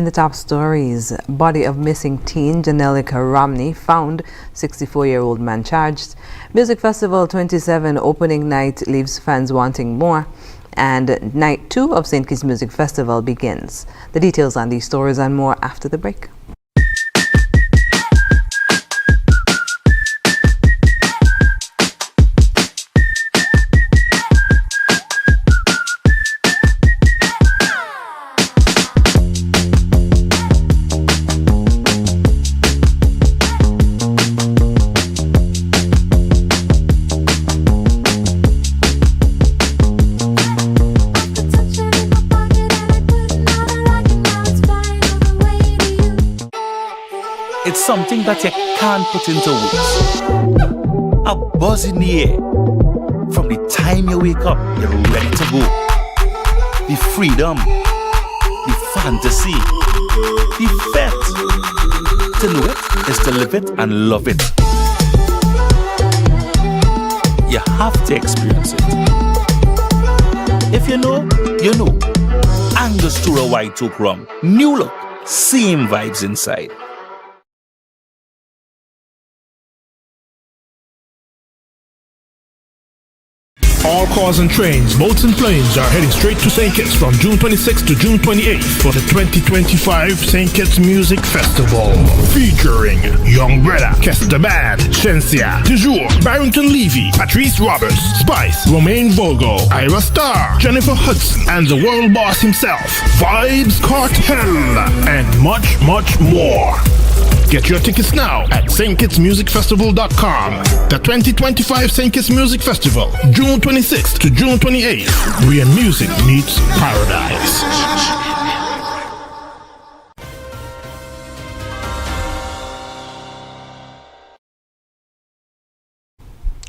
In the top stories, body of missing teen Janelia Romney found, 64-year-old man charged. Music Festival 27 opening night leaves fans wanting more. And night 2 of St. Kitts Music Festival begins. The details on these stories and more after the break. It's something that you can't put into words. A buzz in the air. From the time you wake up, you're ready to go. The freedom, the fantasy, the fete. To know it is to live it and love it. You have to experience it. If you know, you know. Angostura White Oak Rum. New look, same vibes inside. All cars and trains, boats and planes are heading straight to St. Kitts from June 26th to June 28th for the 2025 St. Kitts Music Festival. Featuring Young Brother, Kester Band, Shensia, Toujours, Barrington Levy, Patrice Roberts, Spice, Romaine Vogo, Ira Star, Jennifer Hudson, and the world boss himself, Vibes Cartel, and much, much more. Get your tickets now at stkitsmusicfestival.com. The 2025 St. Kitts Music Festival, June 26th to June 28th, where music meets paradise.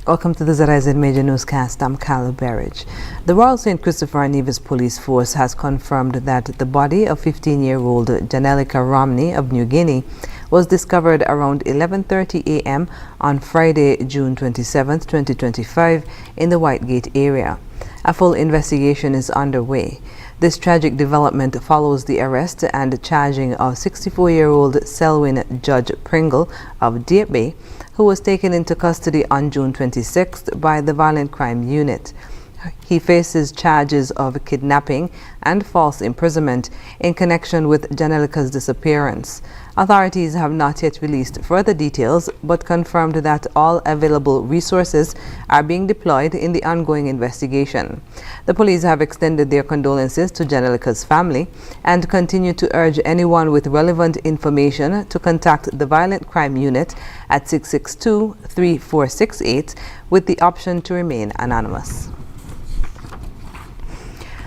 Welcome to the ZIZ Major Newscast. I'm Carla Berridge. The Royal St. Christopher and Nevis Police Force has confirmed that the body of 15-year-old Janelia Romney of New Guinea was discovered around 11:30 a.m. on Friday, June 27, 2025, in the Whitegate area. A full investigation is underway. This tragic development follows the arrest and charging of 64-year-old Selwyn Judge Pringle of Deer Bay, who was taken into custody on June 26th by the Violent Crime Unit. He faces charges of kidnapping and false imprisonment in connection with Janelica's disappearance. Authorities have not yet released further details, but confirmed that all available resources are being deployed in the ongoing investigation. The police have extended their condolences to Janelica's family and continue to urge anyone with relevant information to contact the Violent Crime Unit at 662-3468 with the option to remain anonymous.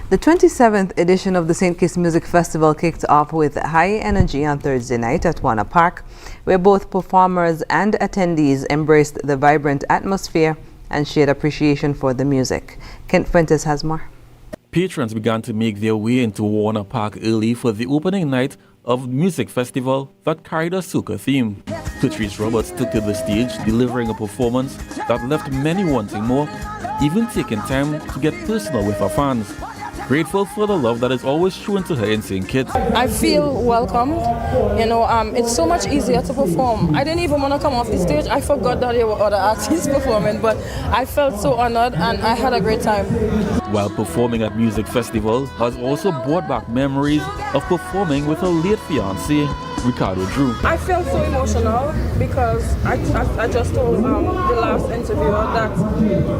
The 27th edition of the St. Kitts Music Festival kicked off with high energy on Thursday night at Warner Park, where both performers and attendees embraced the vibrant atmosphere and shared appreciation for the music. Kent Fuentes has more. Patrons began to make their way into Warner Park early for the opening night of Music Festival that carried a soca theme. Patrice Roberts took to the stage, delivering a performance that left many wanting more, even taking time to get personal with her fans. Grateful for the love that is always shown to her in St. Kitts. I feel welcomed. It's so much easier to perform. I didn't even want to come off the stage. I forgot that there were other artists performing, but I felt so honored and I had a great time. While performing at Music Festival has also brought back memories of performing with her late fiancé, Ricardo Drew. I felt so emotional because I just told the last interviewer that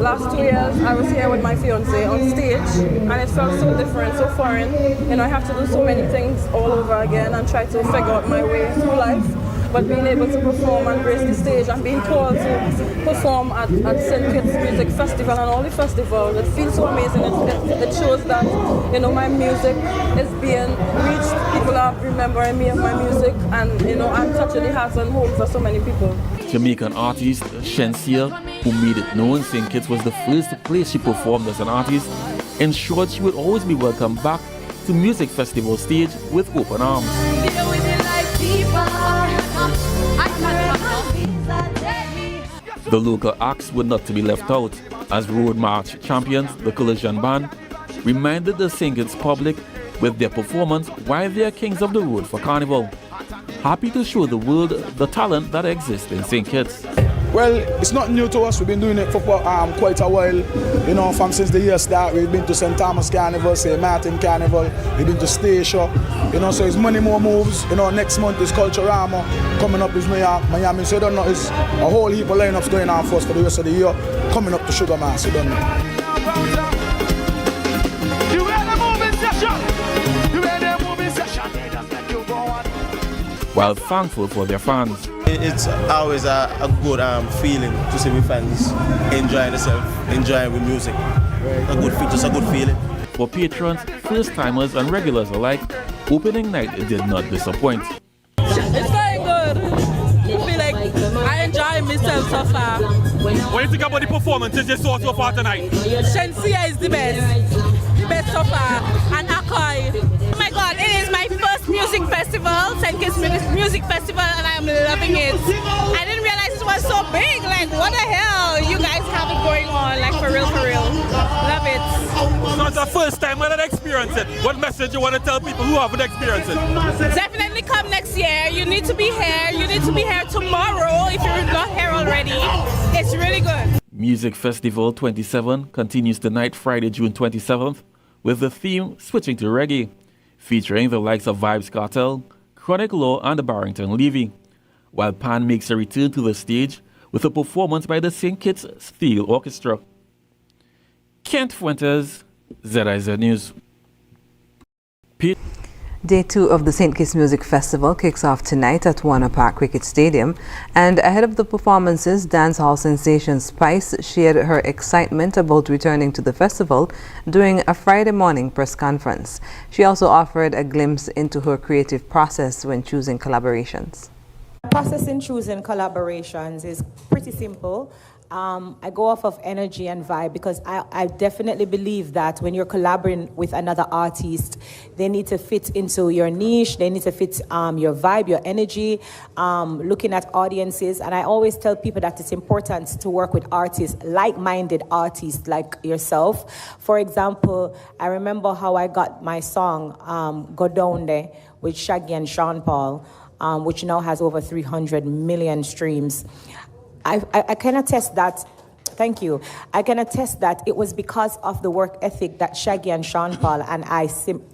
last 2 years I was here with my fiancé on stage and it felt so different, so foreign. I have to do so many things all over again and try to figure out my way through life. But being able to perform and grace the stage and being called to perform at St. Kitts Music Festival and all the festivals, it feels so amazing. It shows that my music is being reached. People are remembering me and my music, and I'm touching the hearts and homes of so many people. Jamaican artist Shensia, who made it known St. Kitts was the first place she performed as an artist, ensured she would always be welcomed back to Music Festival stage with open arms. The local acts were not to be left out, as Road March champions, the Collision Band, reminded the St. Kitts public with their performance Why They Are Kings of the Road for Carnival. Happy to show the world the talent that exists in St. Kitts. Well, it's not new to us. We've been doing it for quite a while. You know, from since the year start, we've been to St. Thomas Carnival, St. Martin Carnival, we've been to Stacia. You know, so it's many more moves. You know, next month is Culturama, coming up is Miami. So you don't know, it's a whole heap of lineups going on for us for the rest of the year, coming up to Sugar Mass, you don't know. While thankful for their fans. It's always a good feeling to see my fans enjoying themselves, enjoying with music. Just a good feeling. For patrons, first-timers and regulars alike, opening night did not disappoint. It's very good. I feel like I enjoy myself so far. What do you think about the performances you saw so far tonight? Shensia is the best so far, and Akoi. Oh my God, it is my first music festival, St. Kitts Music Festival, and I am loving it. I didn't realize it was so big. Like, what the hell? You guys have it going on, like for real. Love it. So it's the first time I experience it. What message you want to tell people who haven't experienced it? Definitely come next year. You need to be here. You need to be here tomorrow if you're not here already. It's really good. Music Festival 27 continues tonight, Friday, June 27th, with the theme switching to reggae, featuring the likes of Vibes Cartel, Chronic Law and the Barrington Levy, while Pan makes a return to the stage with a performance by the St. Kitts Steel Orchestra. Kent Fuentes, ZIZ News. Day 2 of the St. Kitts Music Festival kicks off tonight at Warner Park Cricket Stadium, and ahead of the performances, dancehall sensation Spice shared her excitement about returning to the festival during a Friday morning press conference. She also offered a glimpse into her creative process when choosing collaborations. The process in choosing collaborations is pretty simple. I go off of energy and vibe because I definitely believe that when you're collaborating with another artist, they need to fit into your niche, they need to fit your vibe, your energy, looking at audiences. And I always tell people that it's important to work with artists, like-minded artists like yourself. For example, I remember how I got my song, Go Down There, with Shaggy and Sean Paul, which now has over 300 million streams. I can attest that, thank you, I can attest that it was because of the work ethic that Shaggy and Sean Paul and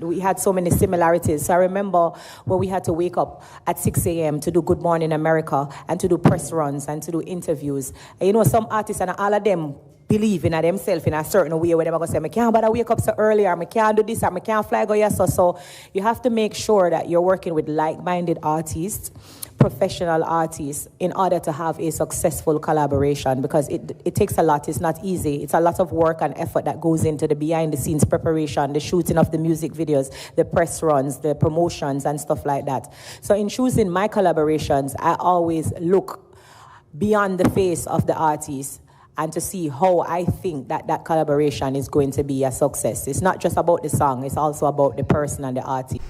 we had so many similarities. So I remember when we had to wake up at 6 a.m. to do Good Morning America and to do press runs and to do interviews. And you know, some artists and all of them believe in themselves in a certain way where they're going to say, I can't bother wake up so early, or I can't do this, or I can't fly go yes. So you have to make sure that you're working with like-minded artists, professional artists, in order to have a successful collaboration, because it takes a lot. It's not easy. It's a lot of work and effort that goes into the behind-the-scenes preparation, the shooting of the music videos, the press runs, the promotions, and stuff like that. So in choosing my collaborations, I always look beyond the face of the artist and to see how I think that collaboration is going to be a success. It's not just about the song, it's also about the person and the artist.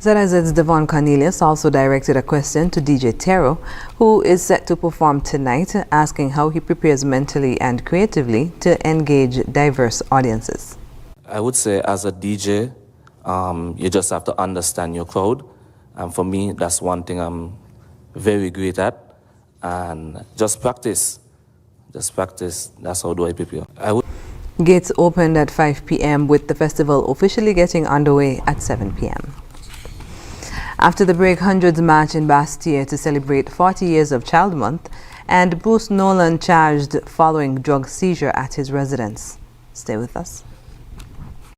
ZIZ's Devon Cornelius also directed a question to DJ Tero, who is set to perform tonight, asking how he prepares mentally and creatively to engage diverse audiences. I would say as a DJ, you just have to understand your crowd. And for me, that's one thing I'm very great at. And just practice. Just practice. That's how do I prepare. Gates opened at 5 p.m. with the festival officially getting underway at 7 p.m. After the break, hundreds marched in Bastille to celebrate 40 years of Child Month, and Bruce Nolan charged following drug seizure at his residence. Stay with us.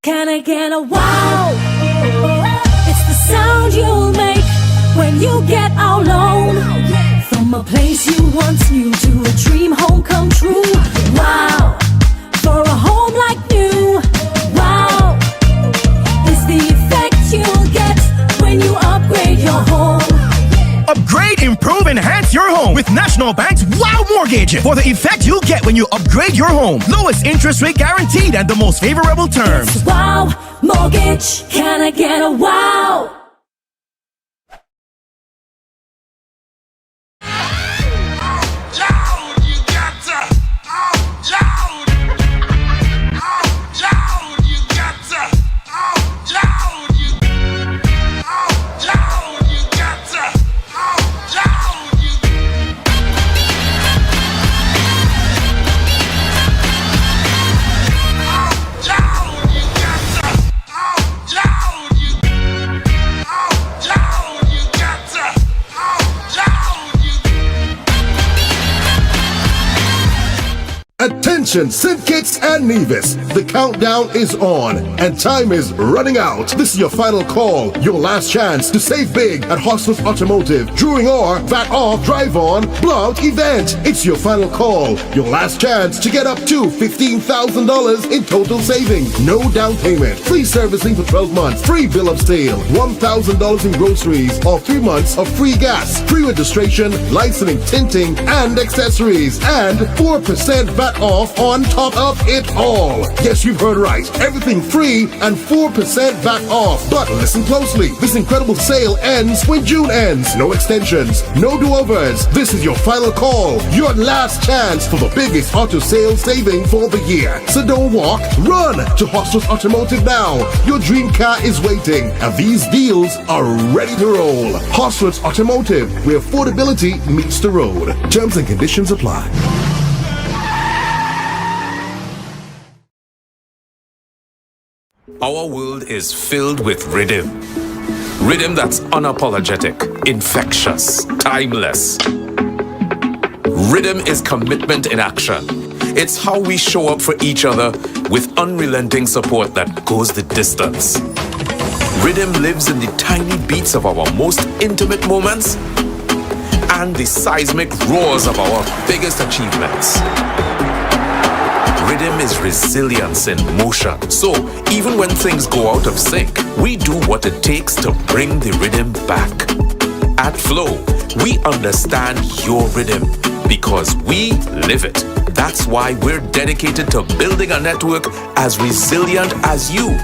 Can I get a wow? It's the sound you'll make when you get out alone. From a place you once knew to a dream home come true. Wow, for a home like new. Wow, it's the effect you'll get when you upgrade your home. Upgrade, improve, enhance your home with National Bank's Wow Mortgage. For the effect you'll get when you upgrade your home. Lowest interest rate guaranteed and the most favorable terms. It's Wow Mortgage. Can I get a wow? Attention, St. Kitts and Nevis. The countdown is on and time is running out. This is your final call, your last chance to save big at Hostos Automotive during our VAT Off Drive On Blowout event. It's your final call, your last chance to get up to $15,000 in total savings. No down payment, free servicing for 12 months, free bill of sale, $1,000 in groceries, or 3 months of free gas, free registration, licensing, tinting, and accessories, and 4% VAT off on top of it all. Yes, you've heard right. Everything free and 4% VAT off. But listen closely. This incredible sale ends when June ends. No extensions, no do-overs. This is your final call, your last chance for the biggest auto sales saving for the year. So don't walk, run to Hostos Automotive now. Your dream car is waiting, and these deals are ready to roll. Hostos Automotive, where affordability meets the road. Terms and conditions apply. Our world is filled with rhythm. Rhythm that's unapologetic, infectious, timeless. Rhythm is commitment in action. It's how we show up for each other with unrelenting support that goes the distance. Rhythm lives in the tiny beats of our most intimate moments and the seismic roars of our biggest achievements. Rhythm is resilience in motion. So even when things go out of sync, we do what it takes to bring the rhythm back. At Flow, we understand your rhythm because we live it. That's why we're dedicated to building a network as resilient as you,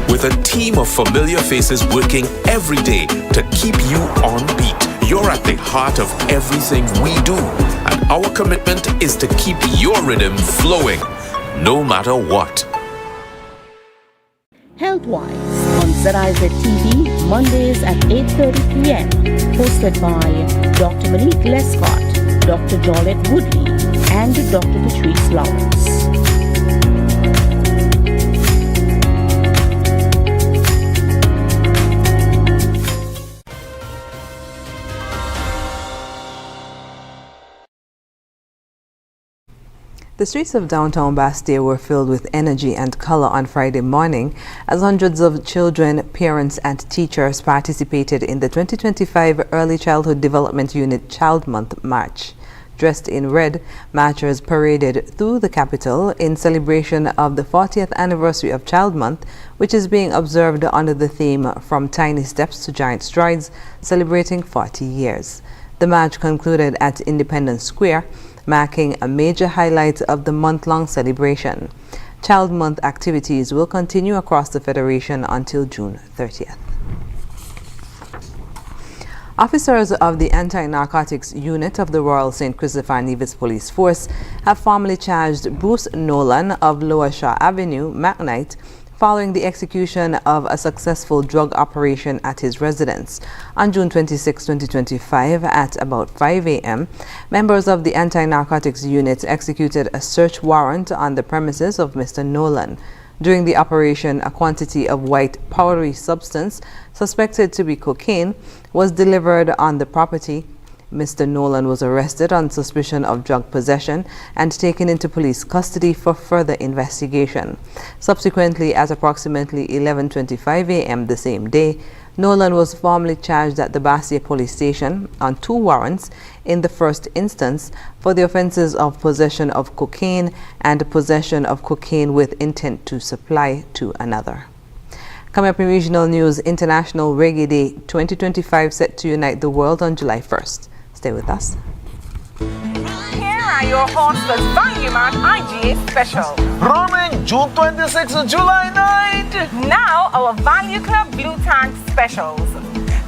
with a team of familiar faces working every day to keep you on beat. You're at the heart of everything we do, and our commitment is to keep your rhythm flowing, no matter what. Healthwise on ZIZ TV, Mondays at 8:30 p.m. Hosted by Dr. Malik Lescott, Dr. Jolette Woodley, and Dr. Patrice Lawrence. The streets of downtown Bastille were filled with energy and color on Friday morning as hundreds of children, parents, and teachers participated in the 2025 Early Childhood Development Unit Child Month March. Dressed in red, marchers paraded through the capital in celebration of the 40th anniversary of Child Month, which is being observed under the theme From Tiny Steps to Giant Strides, celebrating 40 years. The march concluded at Independence Square, marking a major highlight of the month-long celebration. Child Month activities will continue across the Federation until June 30th. Officers of the Anti-Narcotics Unit of the Royal St. Christopher Nevis Police Force have formally charged Bruce Nolan of Lower Shaw Avenue, McKnight, following the execution of a successful drug operation at his residence. On June 26, 2025, at about 5 a.m., members of the Anti-Narcotics Unit executed a search warrant on the premises of Mr. Nolan. During the operation, a quantity of white powdery substance, suspected to be cocaine, was delivered on the property. Mr. Nolan was arrested on suspicion of drug possession and taken into police custody for further investigation. Subsequently, at approximately 11:25 a.m. the same day, Nolan was formally charged at the Bastille Police Station on 2 warrants in the first instance for the offenses of possession of cocaine and possession of cocaine with intent to supply to another. Coming up in regional news, International Reggae Day 2025 set to unite the world on July 1st. Stay with us. Here are your hosts for Value Mart IGA Special. Running June 26th and July 9th. Now our Value Club Blue Tag Specials.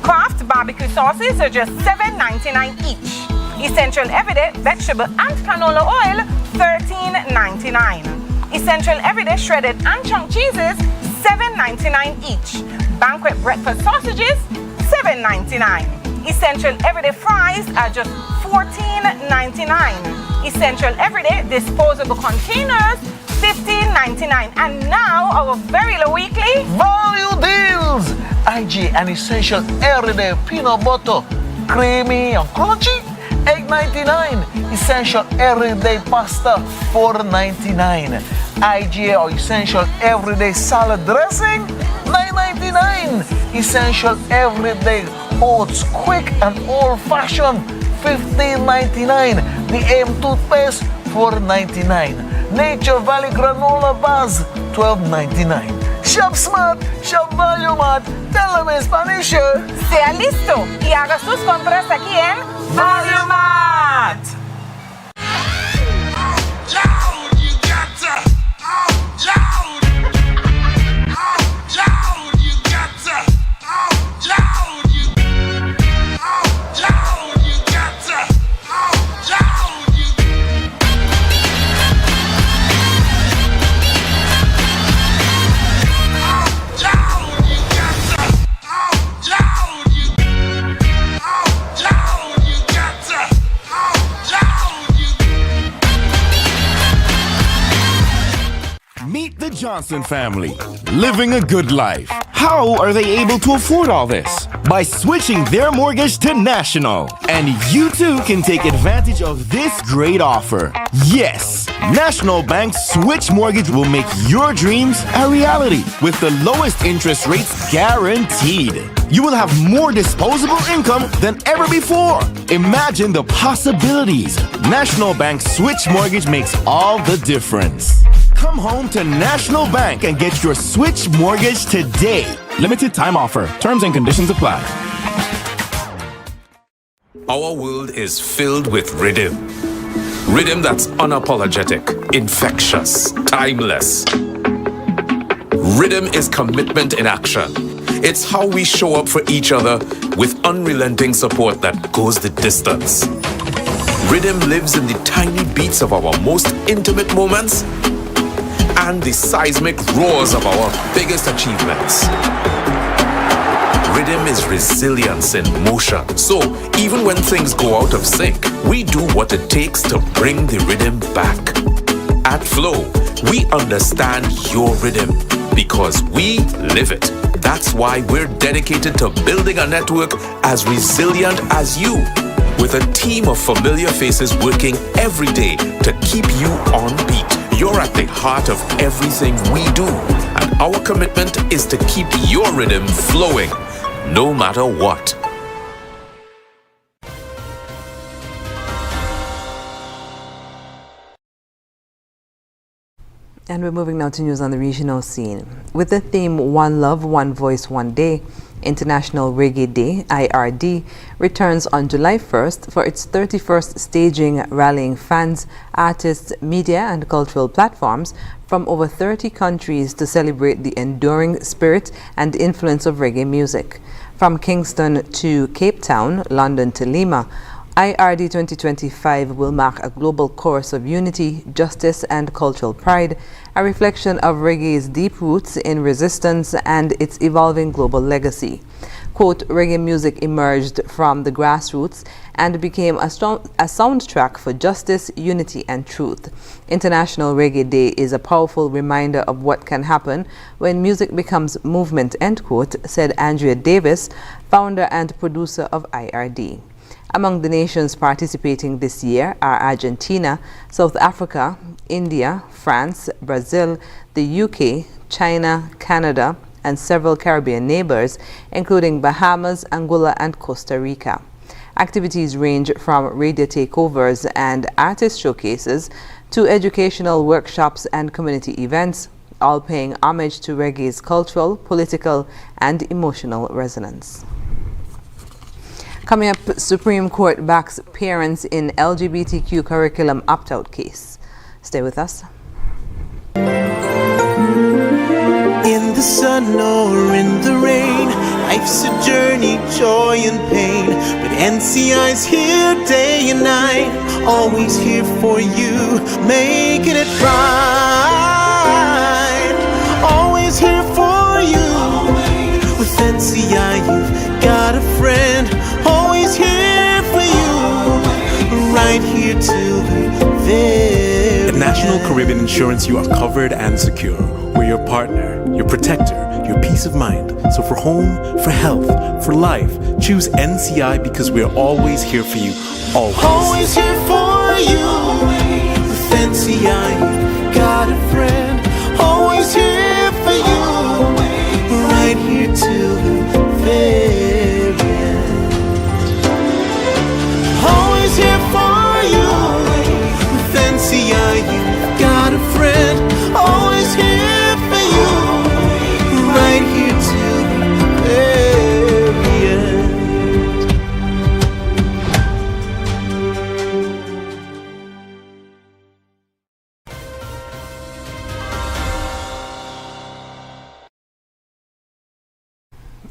Kraft barbecue sauces are just $7.99 each. Essential Everyday vegetable and canola oil, $13.99. Essential Everyday shredded and chunk cheeses, $7.99 each. Banquet breakfast sausages, $7.99. Essential Everyday fries are just $14.99. Essential Everyday disposable containers, $15.99. And now our very low weekly value deals. IG and Essential Everyday peanut butter, creamy and crunchy, $8.99. Essential everyday pasta, $4.99. IGA or essential everyday salad dressing, $9.99. Essential everyday oats, quick and old-fashioned, $15.99. The AM toothpaste, $4.99. Nature Valley granola bars, $12.99. Shop smart, shop value mart. Tell them in Spanish. Sea listo y haga sus compras aquí en Value Mart. Meet the Johnson family, living a good life. How are they able to afford all this? By switching their mortgage to National. And you too can take advantage of this great offer. Yes, National Bank's Switch Mortgage will make your dreams a reality with the lowest interest rates guaranteed. You will have more disposable income than ever before. Imagine the possibilities. National Bank Switch Mortgage makes all the difference. Come home to National Bank and get your Switch Mortgage today. Limited time offer. Terms and conditions apply. Our world is filled with rhythm. Rhythm that's unapologetic, infectious, timeless. Rhythm is commitment in action. It's how we show up for each other with unrelenting support that goes the distance. Rhythm lives in the tiny beats of our most intimate moments and the seismic roars of our biggest achievements. Rhythm is resilience in motion. So even when things go out of sync, we do what it takes to bring the rhythm back. At Flow, we understand your rhythm because we live it. That's why we're dedicated to building a network as resilient as you, with a team of familiar faces working every day to keep you on beat. You're at the heart of everything we do, and our commitment is to keep your rhythm flowing, no matter what. And we're moving now to news on the regional scene. With the theme One Love, One Voice, One Day, International Reggae Day, IRD, returns on July 1st for its 31st staging, rallying fans, artists, media and cultural platforms from over 30 countries to celebrate the enduring spirit and influence of reggae music. From Kingston to Cape Town, London to Lima, IRD 2025 will mark a global course of unity, justice and cultural pride, a reflection of reggae's deep roots in resistance and its evolving global legacy. Quote, reggae music emerged from the grassroots and became a soundtrack for justice, unity and truth. International Reggae Day is a powerful reminder of what can happen when music becomes movement, end quote, said Andrea Davis, founder and producer of IRD. Among the nations participating this year are Argentina, South Africa, India, France, Brazil, the UK, China, Canada, and several Caribbean neighbors, including Bahamas, Angola, and Costa Rica. Activities range from radio takeovers and artist showcases to educational workshops and community events, all paying homage to reggae's cultural, political, and emotional resonance. Coming up, Supreme Court backs parents in LGBTQ curriculum opt-out case. Stay with us. In the sun or in the rain, life's a journey, joy and pain. But NCI's here day and night, always here for you, making it right. Always here for you. With NCI, you've got a friend, always here for you, right here till the very National Caribbean Insurance, you are covered and secure. We're your partner, your protector, your peace of mind. So for home, for health, for life, choose NCI because we're always here for you. Always here for you. With NCI, got a friend. Always here for you. Right here till the very end. Always here for you. With NCI, you've got a friend. Always here for you. Right here till the very end.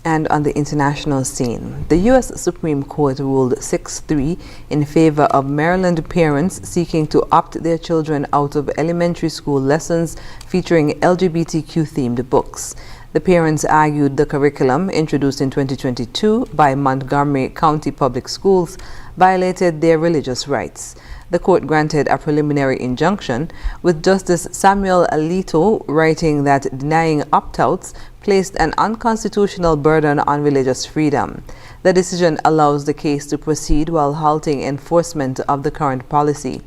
And on the international scene, the U.S. Supreme Court ruled 6-3 in favor of Maryland parents seeking to opt their children out of elementary school lessons featuring LGBTQ-themed books. The parents argued the curriculum, introduced in 2022 by Montgomery County Public Schools, violated their religious rights. The court granted a preliminary injunction, with Justice Samuel Alito writing that denying opt-outs placed an unconstitutional burden on religious freedom. The decision allows the case to proceed while halting enforcement of the current policy.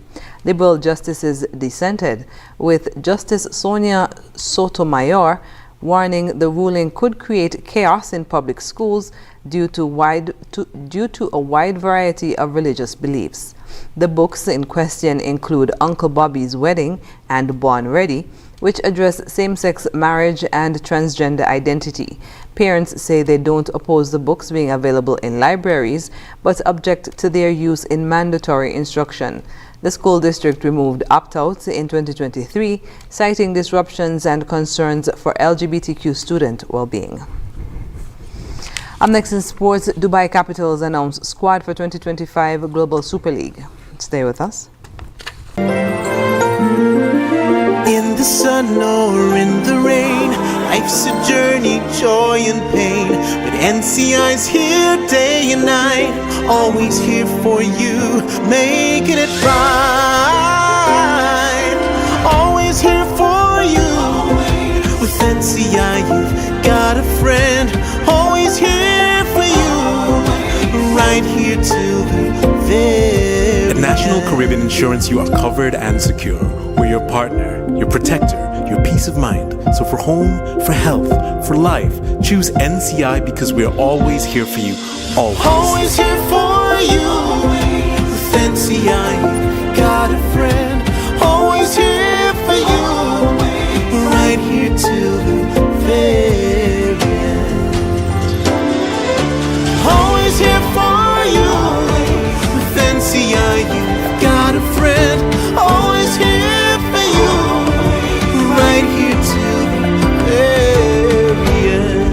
Liberal justices dissented, with Justice Sonia Sotomayor warning the ruling could create chaos in public schools due to a wide variety of religious beliefs. The books in question include Uncle Bobby's Wedding and Born Ready, which address same-sex marriage and transgender identity. Parents say they don't oppose the books being available in libraries, but object to their use in mandatory instruction. The school district removed opt-outs in 2023, citing disruptions and concerns for LGBTQ student well-being. Up next in sports, Dubai Capitals announced squad for 2025 Global Super League. Stay with us. In the sun or in the rain, life's a journey, joy and pain. But NCI's here day and night, always here for you, making it right. Always here for you. With NCI, you've got a friend. Always here for you, right here till the very At National Caribbean Insurance, you are covered and secure. We're your partner, your protector, your peace of mind. So for home, for health, for life, choose NCI because we're always here for you. Always here for you. With NCI, you've got a friend. Always here for you, right here till the very end. Always here for you. With NCI, you've got a friend. Always here for you, right here till the very end.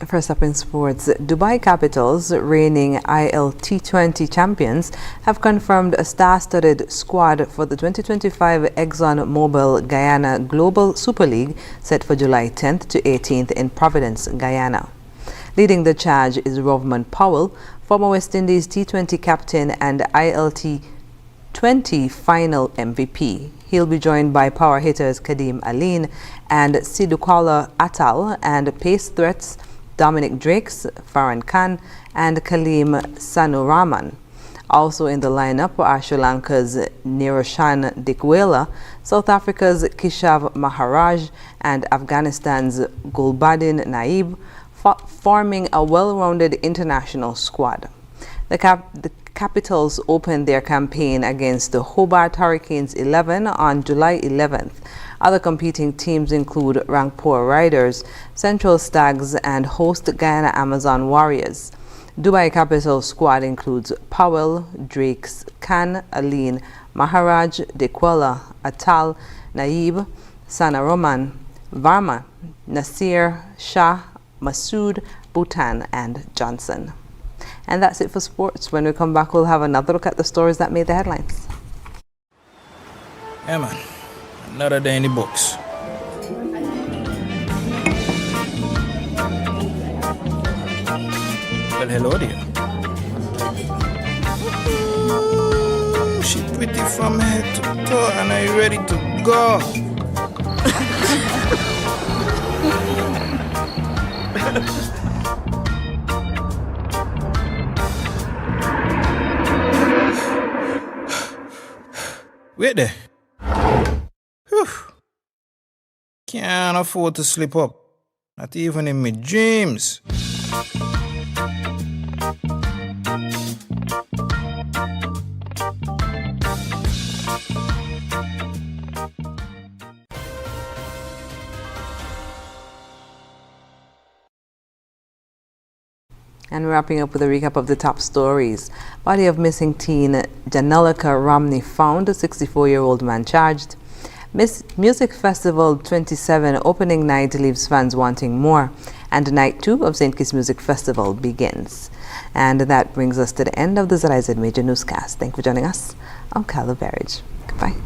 First up in sports, Dubai Capitals, reigning ILT20 champions, have confirmed a star-studded squad for the 2025 ExxonMobil Guyana Global Super League set for July 10th to 18th in Providence, Guyana. Leading the charge is Rovman Powell, former West Indies T20 captain and ILT20 final MVP. He'll be joined by power hitters Kadeem Aline and Sidukala Atal and pace threats Dominic Drakes, Farhan Khan, and Kaleem Sanuraman. Also in the lineup are Sri Lanka's Niroshan Dikwela, South Africa's Kishav Maharaj, and Afghanistan's Gulbadin Naib, forming a well-rounded international squad. The Capitals opened their campaign against the Hobart Hurricanes 11 on July 11th. Other competing teams include Rangpur Riders, Central Stags, and host Guyana Amazon Warriors. Dubai Capitals squad includes Powell, Drakes, Khan, Aline, Maharaj, Dekwela, Atal, Naib, Sanaroman, Varma, Nasir, Shah, Masood, Bhutan, and Johnson. And that's it for sports. When we come back, we'll have another look at the stories that made the headlines. Yeah, man. Another day in the books. Well, hello there. Ooh, she pretty from head to toe, and are you ready to go? Wait there. Whew. Can't afford to slip up. Not even in my dreams. And wrapping up with a recap of the top stories. Body of missing teen Janelica Romney found, a 64-year-old man charged. Music Festival 27 opening night leaves fans wanting more. And night 2 of St. Kitts Music Festival begins. And that brings us to the end of the ZIZ Major Newscast. Thank you for joining us. I'm Carla Berridge. Goodbye.